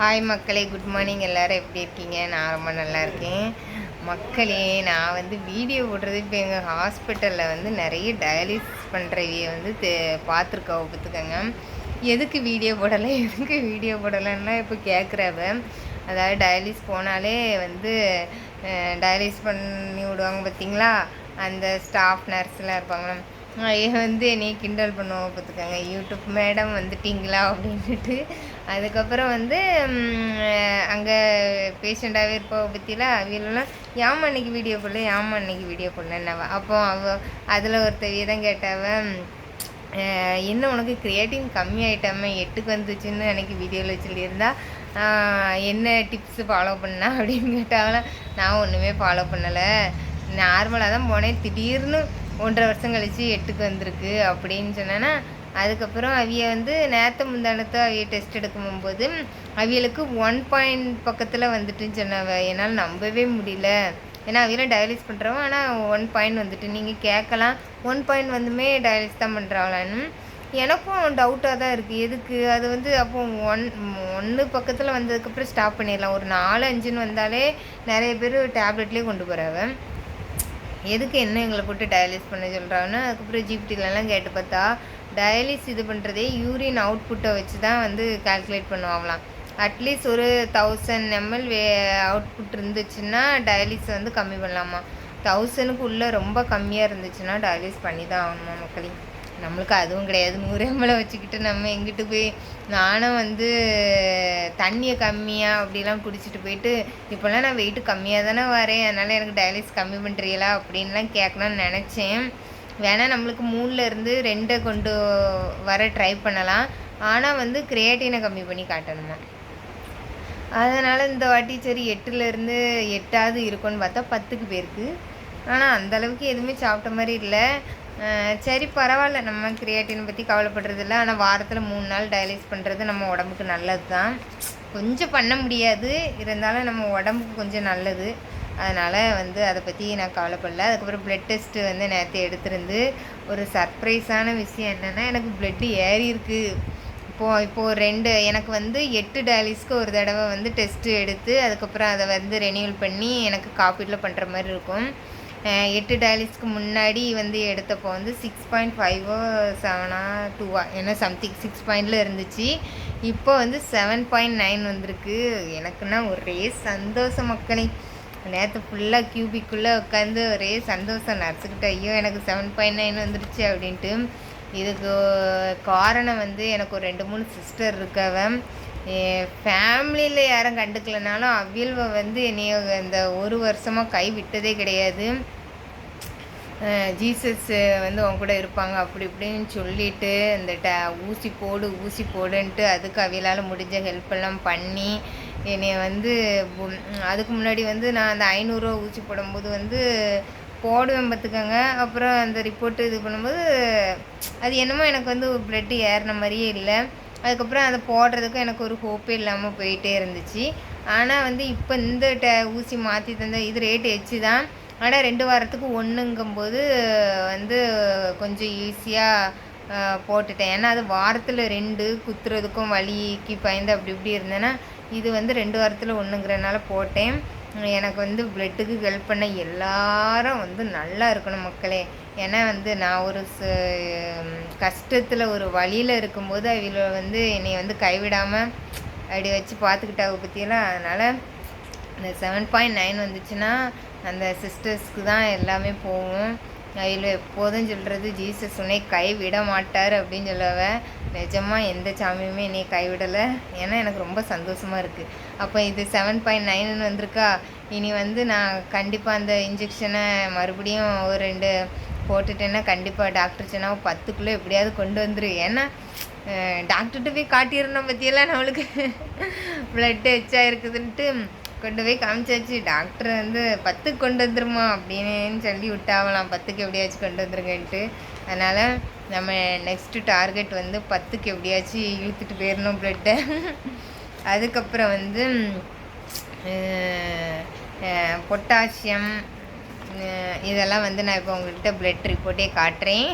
Hi மக்களே, good morning. எல்லோரும் எப்படி இருக்கீங்க? நான் ரொம்ப நல்லா இருக்கேன் மக்களே. நான் வீடியோ போடுறது இப்போ எங்கள் ஹாஸ்பிட்டலில் நிறைய டயாலிசிஸ் பண்ணுறவைய பார்த்துருக்கோம். பார்த்துக்கோங்க, எதுக்கு வீடியோ போடலை போடலைன்னா இப்போ கேட்குறவ. அதாவது டயாலிசிஸ் போனாலே டயாலிசிஸ் பண்ணி விடுவாங்க பார்த்தீங்களா, அந்த ஸ்டாஃப் நர்ஸ்லாம் இருப்பாங்களா, என்னையை கிண்டல் பண்ணுவோம் பார்த்துக்கோங்க. யூடியூப் மேடம் வந்துட்டிங்களா அப்படின்ட்டு. அதுக்கப்புறம் அங்கே பேஷண்ட்டாகவே இருப்போம் பற்றிலாம் அவியலாம், ஏமா அன்றைக்கி வீடியோ போடலன்னவ. அப்போ அதில் ஒருத்தவிய தான் கேட்டாவ, என்ன உனக்கு கிரியேட்டின் கம்மியாயிட்டாம 8க்கு வந்துச்சுன்னு அன்றைக்கி வீடியோவில் சொல்லியிருந்தா என்ன டிப்ஸு ஃபாலோ பண்ணா அப்படின்னு கேட்டாங்களா. நான் ஒன்றுமே ஃபாலோ பண்ணலை, நார்மலாக தான் போனேன், திடீர்னு 1.5 வருஷம் கழித்து 8க்கு வந்திருக்கு அப்படின்னு சொன்னேன்னா. அதுக்கப்புறம் அவிய நேற்று முந்தானத்தை அவிய டெஸ்ட் எடுக்கும்போது அவியலுக்கு 1 பக்கத்தில் வந்துட்டுன்னு சொன்னவ. என்னால் நம்பவே முடியல, ஏன்னா அவியெல்லாம் டயாலிஸ் பண்ணுறவன். ஆனால் 1 வந்துட்டு. நீங்கள் கேட்கலாம், 1 வந்துமே டயாலிஸ் தான் பண்ணுறாங்களான்னு. எனக்கும் டவுட்டாக தான் இருக்குது, எதுக்கு அது அப்போ 1 பக்கத்தில் வந்ததுக்கப்புறம் ஸ்டாப் பண்ணிடலாம். ஒரு 4-5ன்னு வந்தாலே நிறைய பேர் டேப்லெட்லேயே கொண்டு போகிறாங்க. எதுக்கு என்ன எங்களை போட்டு டயாலிஸ் பண்ண சொல்கிறாங்கன்னா. அதுக்கப்புறம் ஜிபிடிலலாம் கேட்டு பார்த்தா டயாலிஸ் இது பண்ணுறதே யூரின் அவுட்புட்டை வச்சு தான் கால்குலேட் பண்ணுவாங்களாம். அட்லீஸ்ட் ஒரு 1000 ml அவுட்புட் இருந்துச்சுன்னா டயாலிஸ் கம்மி பண்ணலாமா. 1000க்கு உள்ளே ரொம்ப கம்மியாக இருந்துச்சுன்னா டயாலிஸ் பண்ணி தான் ஆகணுமா மக்களே. நம்மளுக்கு அதுவும் கிடையாது. 100 ml வச்சுக்கிட்டு நம்ம எங்கிட்டு போய், நானும் தண்ணியை கம்மியாக அப்படிலாம் குடிச்சிட்டு போயிட்டு, இப்போல்லாம் நான் வெயிட்டு கம்மியாக தானே வரேன், அதனால் எனக்கு டயாலிஸ் கம்மி பண்ணுறீங்களா அப்படின்லாம் கேட்கணும்னு நினச்சேன். வேணால் நம்மளுக்கு 3லேருந்து 2 கொண்டு வர ட்ரை பண்ணலாம். ஆனால் கிரியேட்டினை கம்மி பண்ணி காட்டணுமா. அதனால் இந்த வாட்டி சரி 8லேருந்து 8ஆவது இருக்கும்னு பார்த்தா 10க்கு போயிருக்கு. ஆனால் அந்தளவுக்கு எதுவுமே சாப்பிட்ட மாதிரி இல்லை. சரி பரவாயில்ல, நம்ம கிரியேட்டினை பற்றி கவலைப்படுறது இல்லை. ஆனால் வாரத்தில் 3 நாள் டயாலிஸ் பண்ணுறது நம்ம உடம்புக்கு நல்லது தான். கொஞ்சம் பண்ண முடியாது, இருந்தாலும் நம்ம உடம்புக்கு கொஞ்சம் நல்லது. அதனால் அதை பற்றி நான் கவலைப்படல. அதுக்கப்புறம் ப்ளட் டெஸ்ட்டு நேற்று எடுத்திருந்து ஒரு சர்ப்ரைஸான விஷயம் என்னென்னா, எனக்கு ப்ளட்டு ஏறி இருக்குது. இப்போது 2 எனக்கு 8 டயாலிஸ்க்கு ஒரு தடவை டெஸ்ட்டு எடுத்து அதுக்கப்புறம் அதை ரெனியூவல் பண்ணி எனக்கு காப்பீட்டில் பண்ணுற மாதிரி இருக்கும். 8 டயாலிஸ்க்கு முன்னாடி எடுத்தப்போ 6.5 7 2 ஏன்னா சம்திங் 6 இருந்துச்சு. இப்போ 7.9 வந்திருக்கு. எனக்குன்னா ஒரே சந்தோஷம் மக்களே. நேற்று ஃபுல்லாக கியூபிக்குள்ளே உட்காந்து ஒரே சந்தோஷம். நர்ஸுக்கிட்ட ஐயோ எனக்கு 7.9 வந்துடுச்சு அப்படின்ட்டு. இதுக்கு காரணம் எனக்கு ஒரு 2-3 சிஸ்டர் இருக்கவ. ஃபேமிலியில் யாரும் கண்டுக்கலனாலும் அவியல்வை என்னைய இந்த 1 வருஷமாக கை விட்டதே கிடையாது. ஜீசஸ் அவங்க கூட இருப்பாங்க அப்படி இப்படின்னு சொல்லிவிட்டு இந்த ஊசி போடுன்ட்டு அதுக்கு அவியலால் முடிஞ்ச ஹெல்ப்பெல்லாம் பண்ணி என்னை அதுக்கு முன்னாடி நான் அந்த 500 ரூபா ஊசி போடும்போது போடுவேன் பார்த்துக்கோங்க. அப்புறம் அந்த ரிப்போர்ட்டு இது பண்ணும்போது அது என்னமோ எனக்கு ப்ளட்டு ஏறின மாதிரியே இல்லை. அதுக்கப்புறம் அதை போடுறதுக்கும் எனக்கு ஒரு ஹோப்பே இல்லாமல் போயிட்டே இருந்துச்சு. ஆனால் இப்போ இந்த ஊசி மாற்றி தந்த இது ரேட்டு எச்சு தான். ஆனால் 2 வாரத்துக்கு 1ங்கும்போது கொஞ்சம் ஈஸியாக போட்டுட்டேன். ஏன்னா அது வாரத்தில் 2 குத்துறதுக்கும் வலிக்கு பயந்து அப்படி இப்படி இருந்தேன்னா, இது 2 வாரத்தில் 1ங்கிறனால போட்டேன். எனக்கு ப்ளட்டுக்கு ஹெல்ப் பண்ண எல்லாரும் நல்லா இருக்கணும் மக்களே. ஏன்னா நான் ஒரு கஷ்டத்தில் ஒரு வழியில் இருக்கும்போது அவங்கள என்னை கைவிடாமல் அப்படி வச்சு பார்த்துக்கிட்டாவை பற்றியெல்லாம். அதனால் இந்த 7.9 வந்துச்சுன்னா அந்த சிஸ்டர்ஸ்க்கு தான் எல்லாமே போகும். அதில் எப்போதும் சொல்கிறது, ஜீசஸ் உன்னை கைவிட மாட்டார் அப்படின்னு சொல்லவ. நிஜமாக எந்த சாமியுமே என்னை கைவிடலை. ஏன்னா எனக்கு ரொம்ப சந்தோஷமாக இருக்குது. அப்போ இது 7.9 வந்திருக்கா. இனி நான் கண்டிப்பாக அந்த இன்ஜெக்ஷனை மறுபடியும் ஒரு 2 போட்டுட்டேன்னா கண்டிப்பாக டாக்டர் சொன்னால் 10க்குள்ளே எப்படியாவது கொண்டு வந்துரு. ஏன்னா டாக்டர்கிட்ட போய் காட்டிடணும் பற்றியெல்லாம் நம்மளுக்கு ப்ளட் எச்சா இருக்குதுன்ட்டு கொண்டு போய் காமிச்சாச்சு. டாக்டர் 10க்கு கொண்டு வந்துருமா அப்படின்னு சொல்லி விட்டாவலாம், 10க்கு எப்படியாச்சும் கொண்டு வந்துருங்கன்ட்டு. அதனால் நம்ம நெக்ஸ்ட்டு டார்கெட் 10க்கு எப்படியாச்சும் இழுத்துட்டு போயிடணும் ப்ளட்டை. அதுக்கப்புறம் பொட்டாசியம் இதெல்லாம் நான் இப்போ உங்கள்கிட்ட ப்ளட் ரிப்போர்ட்டே காட்டுறேன்.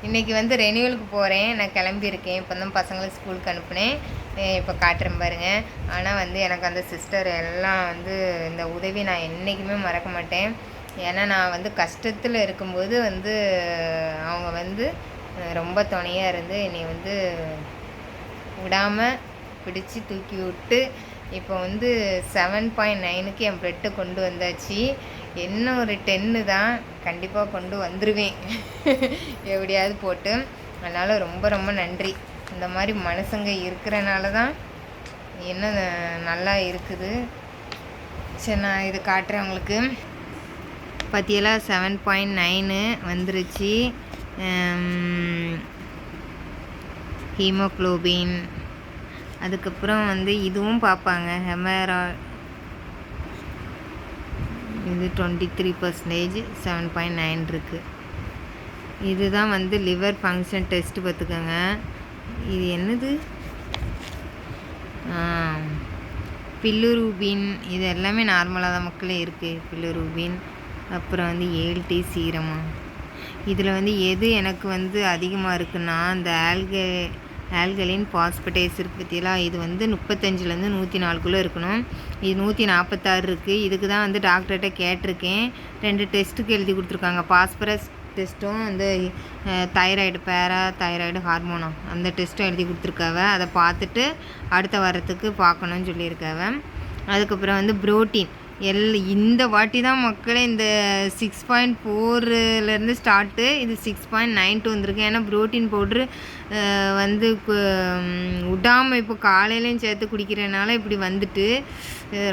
இன்றைக்கி ரெனியூவலுக்கு போகிறேன். நான் கிளம்பியிருக்கேன். இப்போ தான் பசங்களை ஸ்கூலுக்கு அனுப்புனேன். இப்போ காட்டுறேன் பாருங்கள். ஆனால் வந்து எனக்கு அந்த சிஸ்டர் எல்லாம் வந்து இந்த உதவி நான் என்றைக்குமே மறக்க மாட்டேன். ஏன்னா நான் வந்து கஷ்டத்தில் இருக்கும்போது வந்து அவங்க வந்து ரொம்ப துணையாக இருந்து என்னை வந்து விடாமல் பிடிச்சி தூக்கி விட்டு இப்போ வந்து 7.9க்கு என் ப்ளட்டை கொண்டு வந்தாச்சு. என்ன ஒரு 10 தான் கண்டிப்பாக கொண்டு வந்துடுவேன் எப்படியாவது போட்டு. அதனால் ரொம்ப ரொம்ப நன்றி. இந்த மாதிரி மனுஷங்க இருக்கிறனால தான் என்ன நல்லா இருக்குது. சரி, நான் இது காட்டுறேன் உங்களுக்கு. பற்றியெல்லாம் 7.9 வந்துருச்சு. ஹீமோக்ளோபின், அதுக்கப்புறம் வந்து இதுவும் பார்ப்பாங்க, ஹெமரா, இது 23%, 7.9 இருக்குது. இதுதான் வந்து லிவர் ஃபங்க்ஷன் டெஸ்ட்டு பார்த்துக்கோங்க. இது என்னது, பில்லுரூபின், இது எல்லாமே நார்மலாக தான் மக்களே இருக்குது. பில்லுரூபின், அப்புறம் வந்து ஏல்டி சீரமா. இதில் வந்து எது எனக்கு வந்து அதிகமாக இருக்குன்னா இந்த ஆல்கலின் பாஸ்பேட்டேஸ் இருக்குது பற்றியெல்லாம். இது வந்து 35லேருந்து 104 இருக்கணும். இது 146 இருக்குது. இதுக்கு தான் வந்து டாக்டர்கிட்ட கேட்டிருக்கேன். 2 டெஸ்ட்டுக்கு எழுதி கொடுத்துருக்காங்க. பாஸ்பரஸ் டெஸ்ட்டும் வந்து தைராய்டு, தைராய்டு ஹார்மோனா அந்த டெஸ்ட்டும் எழுதி கொடுத்துருக்காவ. அதை பார்த்துட்டு அடுத்த வாரத்துக்கு பார்க்கணுன்னு சொல்லியிருக்காவ. அதுக்கப்புறம் வந்து புரோட்டீன் இந்த வாட்டி தான் மக்களே இந்த 6.4லேருந்து ஸ்டார்ட்டு, இது 6.92 வந்திருக்கு. ஏன்னா ப்ரோட்டீன் பவுட்ரு வந்து விடாமல் இப்போ காலையிலையும் சேர்த்து குடிக்கிறனால இப்படி வந்துட்டு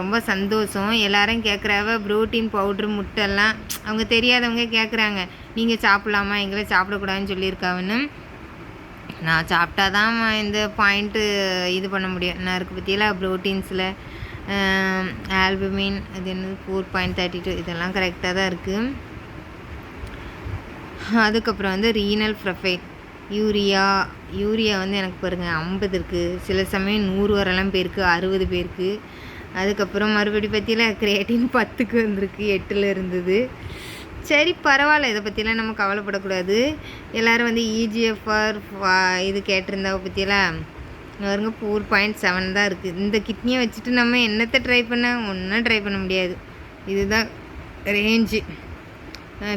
ரொம்ப சந்தோஷம். எல்லாரும் கேட்குறாவ ப்ரோட்டீன் பவுட்ரு முட்டைலாம். அவங்க தெரியாதவங்க கேட்குறாங்க, நீங்கள் சாப்பிட்லாமா, எங்களை சாப்பிடக்கூடாதுன்னு சொல்லியிருக்காவன்னு. நான் சாப்பிட்டா தான் இந்த பாயிண்ட்டு இது பண்ண முடியும். நான் இருக்குது பற்றியெல்லாம் ப்ரோட்டீன்ஸில் ஆல்புமின் அது என்னது 4.32 இதெல்லாம் கரெக்டாக தான் இருக்குது. அதுக்கப்புறம் வந்து ரீனல் ப்ரொஃபைல், யூரியா வந்து எனக்கு பாருங்கள் 50 இருக்குது. சில சமயம் 100 வரலாம் பேருக்கு, 60 பேருக்கு. அதுக்கப்புறம் மறுபடி பற்றியில் கிரியேட்டின் 10க்கு வந்திருக்கு, 8ல் இருந்தது. சரி பரவாயில்ல, இதை பற்றிலாம் நம்ம கவலைப்படக்கூடாது. எல்லோரும் வந்து இஜிஎஃப்ஆர் இது கேட்டிருந்தாவை பற்றியெல்லாம் பாருங்க 4.7 தான் இருக்குது. இந்த கிட்னியை வச்சுட்டு நம்ம என்னத்தை ட்ரை ஒன்றும் ட்ரை பண்ண முடியாது. இதுதான் ரேஞ்சு.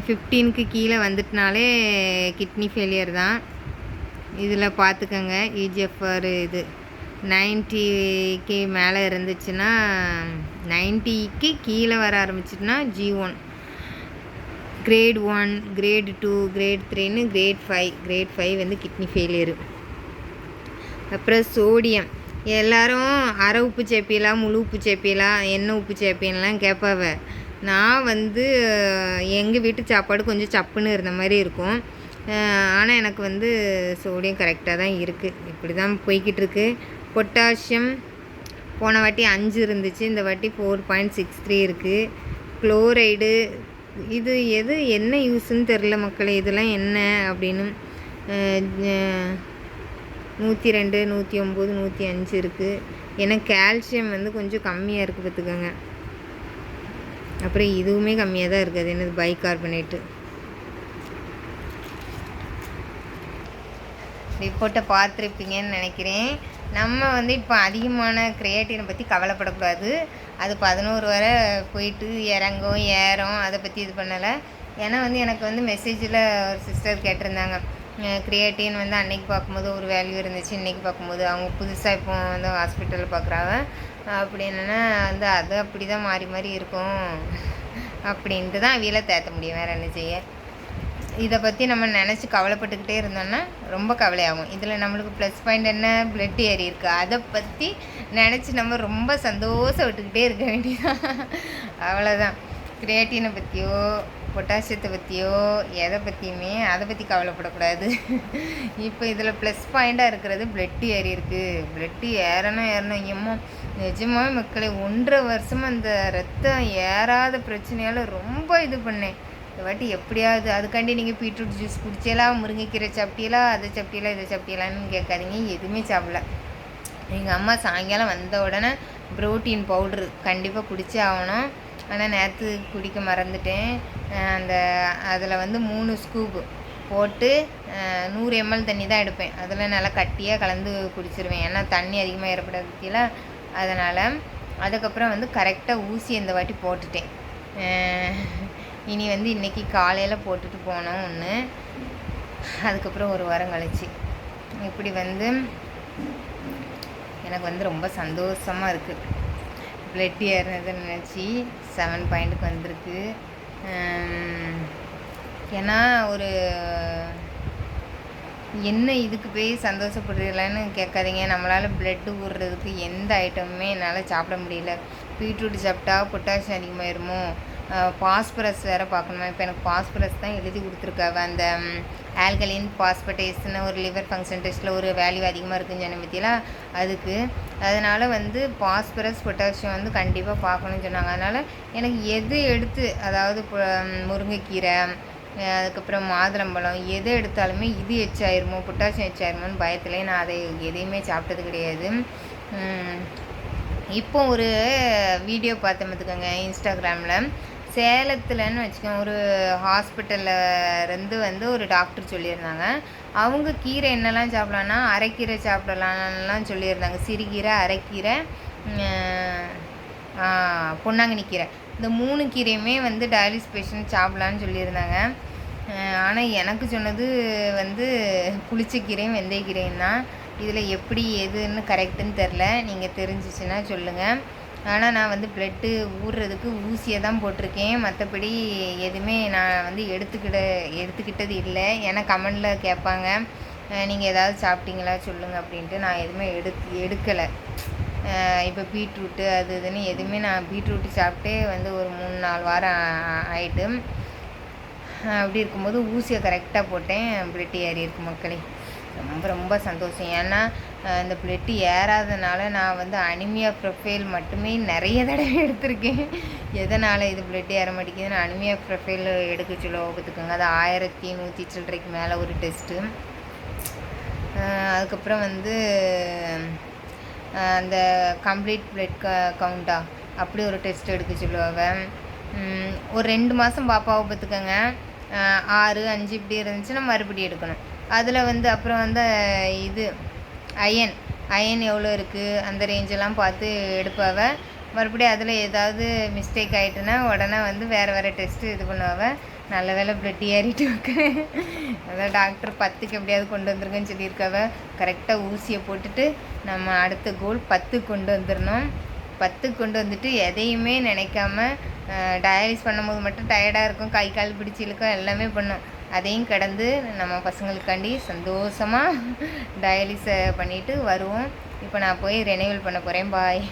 15க்கு கீழே வந்துட்டுனாலே கிட்னி ஃபெயிலியர் தான். இதில் பார்த்துக்கோங்க. இஜிஎஃப்ஆர் இது 90க்கு மேலே இருந்துச்சுன்னா, 90க்கு கீழே வர ஆரம்பிச்சிட்டுனா G1, கிரேட் 1, கிரேட் 2, கிரேட் 3ன்னு கிரேட் 5 வந்து கிட்னி ஃபெயிலியரு. அப்புறம் சோடியம், எல்லோரும் அரை உப்பு சேப்பியலாம், முழு உப்பு சேப்பியலாம், எண்ணெய் உப்பு சேப்பியலாம் கேட்பாவ. நான் வந்து எங்கள் வீட்டு சாப்பாடு கொஞ்சம் சப்புன்னு இருந்த மாதிரி இருக்கும். ஆனால் எனக்கு வந்து சோடியம் கரெக்டாக தான் இருக்குது. இப்படி தான் போய்கிட்டு இருக்கு. பொட்டாசியம் போன வாட்டி 5 இருந்துச்சு, இந்த வாட்டி 4.63 இருக்குது. குளோரைடு, இது என்ன யூஸுன்னு தெரில மக்களே. இதெல்லாம் என்ன அப்படின்னு 102, 109, 105 இருக்குது. ஏன்னா கால்சியம் வந்து கொஞ்சம் கம்மியாக இருக்குது பார்த்துக்கோங்க. அப்புறம் இதுவுமே கம்மியாக தான் இருக்குது. அது என்னது பைகார்பனேட்டு. ரிப்போர்ட்டை பார்த்துருப்பீங்கன்னு நினைக்கிறேன். நம்ம வந்து இப்போ அதிகமான கிரியேட்டினை பற்றி கவலைப்படக்கூடாது. அது 11 வரை போயிட்டு இறங்கும் ஏறும், அதை பற்றி இது பண்ணலை. ஏன்னா வந்து எனக்கு வந்து மெசேஜில் ஒரு சிஸ்டர் கேட்டிருந்தாங்க, கிரியேட்டின் வந்து அன்றைக்கி பார்க்கும்போது ஒரு வேல்யூ இருந்துச்சு, இன்றைக்கி பார்க்கும்போது அவங்க புதுசாக இப்போ வந்து ஹாஸ்பிட்டலில் பார்க்குறாங்க. அப்படி என்னென்னா வந்து அது அப்படி தான் மாறி மாறி இருக்கும் அப்படின்ட்டு தான் அவியில் தேற்ற முடியும். வேறு என்ன செய்ய. இதை பற்றி நம்ம நினச்சி கவலைப்பட்டுக்கிட்டே இருந்தோம்னா ரொம்ப கவலையாகும். இதில் நம்மளுக்கு ப்ளஸ் பாயிண்ட் என்ன, பிளட் ஏறி இருக்குது. அதை பற்றி நினச்சி நம்ம ரொம்ப சந்தோஷப்பட்டுக்கிட்டே இருக்க வேண்டியதான். அவ்வளோதான். கிரியேட்டினை பற்றியோ பொட்டாசியத்தை பற்றியோ எதை பற்றியுமே அதை பற்றி கவலைப்படக்கூடாது. இப்போ இதில் ப்ளஸ் பாயிண்ட்டாக இருக்கிறது பிளட்டு ஏறி இருக்குது. பிளட்டு ஏறணும் எம்மோ நிஜமாகவே மக்களை 1.5 வருஷமாக அந்த ரத்தம் ஏறாத பிரச்சனையால் ரொம்ப இது பண்ணேன். இந்த வாட்டி எப்படியாவது அதுக்காண்டி நீங்கள் பீட்ரூட் ஜூஸ் குடிச்சலாம், முருங்கைக்கீரை சாப்பிட்டீங்களா, அதை சாப்பிட்டீங்களா, இதை சாப்பிட்டீங்களான்னு கேட்காதீங்க. எதுவுமே சாப்பிடல. எங்கள் அம்மா சாயங்காலம் வந்த உடனே ப்ரோட்டீன் பவுட்ரு கண்டிப்பாக குடிச்சே ஆகணும். ஆனால் நேற்று குடிக்க மறந்துட்டேன். அதில் வந்து 3 ஸ்கூப்பு போட்டு 100 ml தண்ணி தான் எடுப்பேன். அதில் நல்லா கட்டியாக கலந்து குடிச்சிருவேன். ஏன்னா தண்ணி அதிகமாக ஏறப்படாது பற்றியில். அதனால் அதுக்கப்புறம் வந்து கரெக்டாக ஊசி இந்த வாட்டி போட்டுட்டேன். இனி வந்து இன்றைக்கி காலையில் போட்டுட்டு போனோம் ஒன்று. அதுக்கப்புறம் ஒரு வாரம் கழிச்சு இப்படி வந்து எனக்கு வந்து ரொம்ப சந்தோஷமாக இருக்குது. பிளட் ஏறினதுன்னு நினச்சி 7 பாயிண்ட்டுக்கு வந்திருக்கு. ஏன்னா ஒரு என்ன இதுக்கு போய் சந்தோஷப்படுறீங்களான்னு கேட்காதீங்க. நம்மளால் பிளட்டு ஊறுறதுக்கு எந்த ஐட்டமுமே என்னால் சாப்பிட முடியல. பீட்ரூட் சாப்பிட்டா பொட்டாசியம் அதிகமாகிருமோ, பாஸ்பரஸ் வேறு பார்க்கணுமா. இப்போ எனக்கு பாஸ்பரஸ் தான் எழுதி கொடுத்துருக்காவ. அந்த ஆல்கலின் பாஸ்பட்டேஸ்னு ஒரு லிவர் ஃபங்க்ஷன் டெஸ்ட்டில் ஒரு வேல்யூ அதிகமாக இருக்குன்னு சொன்ன பற்றிலாம் அதுக்கு. அதனால் வந்து பாஸ்பரஸ் பொட்டாசியம் வந்து கண்டிப்பாக பார்க்கணுன்னு சொன்னாங்க. அதனால் எனக்கு எது எடுத்து, அதாவது முருங்கைக்கீரை, அதுக்கப்புறம் மாதுளம்பழம், எது எடுத்தாலுமே இது எச்சாயிருமோ பொட்டாசியம் எச்சாயிருமோன்னு பயத்துலேயே நான் அதை எதையுமே சாப்பிட்டது கிடையாது. இப்போ ஒரு வீடியோ பார்த்தேன் பார்த்துக்கோங்க இன்ஸ்டாகிராமில். சேலத்துலன்னு வச்சுக்கோங்க, ஒரு ஹாஸ்பிட்டலில் இருந்து வந்து ஒரு டாக்டர் சொல்லியிருந்தாங்க. அவங்க கீரை என்னெல்லாம் சாப்பிட்லான்னா அரைக்கீரை சாப்பிடலான்லாம் சொல்லியிருந்தாங்க. சிறுகீரை, அரைக்கீரை, பொன்னாங்கண்ணி கீரை, இந்த 3 கீரையுமே வந்து டயாலிசிஸ் பேஷண்ட் சாப்பிட்லான்னு சொல்லியிருந்தாங்க. ஆனால் எனக்கு சொன்னது வந்து புளிச்சக்கீரையும் வெந்தயக்கீரையும் தான். இதில் எப்படி எதுன்னு கரெக்டுன்னு தெரில. நீங்கள் தெரிஞ்சிச்சுன்னா சொல்லுங்கள். ஆனால் நான் வந்து பிளட்டு ஊறுறதுக்கு ஊசியை தான் போட்டிருக்கேன். மற்றபடி எதுவுமே நான் வந்து எடுத்துக்கிட்டது இல்லை. ஏன்னா கமெண்டில் கேட்பாங்க, நீங்கள் ஏதாவது சாப்பிட்டீங்களா சொல்லுங்கள் அப்படின்ட்டு. நான் எதுவுமே எடுக்கலை. இப்போ பீட்ரூட்டு அது இதுன்னு எதுவுமே நான் பீட்ரூட்டு சாப்பிட்டே வந்து ஒரு 3-4 வாரம் ஆகிட்டு. அப்படி இருக்கும்போது ஊசியை கரெக்டாக போட்டேன். பிளட்டு ஏறி இருக்கு மக்களே. ரொம்ப ரொம்ப சந்தோஷம். ஏன்னா இந்த பிளட்டு ஏறாதனால நான் வந்து அனிமியா ப்ரொஃபைல் மட்டுமே நிறைய தடவை எடுத்திருக்கேன். எதனால் இது பிளட்டு ஏற மாட்டேங்குதுன்னு அனிமியா ப்ரொஃபைல் எடுக்க சொல்ல பார்த்துக்கோங்க. அது 1100 சில்லறைக்கு மேலே ஒரு டெஸ்ட்டு. அதுக்கப்புறம் வந்து அந்த கம்ப்ளீட் பிளட் கவுண்டா அப்படி ஒரு டெஸ்ட் எடுக்க சொல்லுவாங்க. ஒரு 2 மாதம் பாப்பாவை பார்த்துக்கோங்க. 6, 5 இப்படி இருந்துச்சுன்னா மறுபடியும் எடுக்கணும். அதில் வந்து அப்புறம் வந்து இது அயன் எவ்வளோ இருக்குது அந்த ரேஞ்செல்லாம் பார்த்து எடுப்பாவ. மறுபடியும் அதில் ஏதாவது மிஸ்டேக் ஆகிட்டுன்னா உடனே வந்து வேறு டெஸ்ட்டு இது பண்ணுவாவ. நல்ல வேலை பிளட் ஏறிட்டு வைக்கிறேன். அதான் டாக்டர் 10க்கு எப்படியாவது கொண்டு வந்துருங்கன்னு சொல்லியிருக்காவ. கரெக்டாக ஊசியை போட்டுட்டு நம்ம அடுத்த கோல் 10க்கு கொண்டு வந்துடணும். 10க்கு கொண்டு வந்துட்டு எதையுமே நினைக்காம டயாலிஸ் பண்ணும்போது மட்டும் டயர்டாக இருக்கும், கை கால் பிடிச்சி இழுக்கும், எல்லாமே பண்ணும். அதையும் கடந்து நம்ம பசங்களுக்காண்டி சந்தோஷமாக டயாலிஸை பண்ணிவிட்டு வருவோம். இப்போ நான் போய் ரெனிவல் பண்ண போகிறேன். பாய்.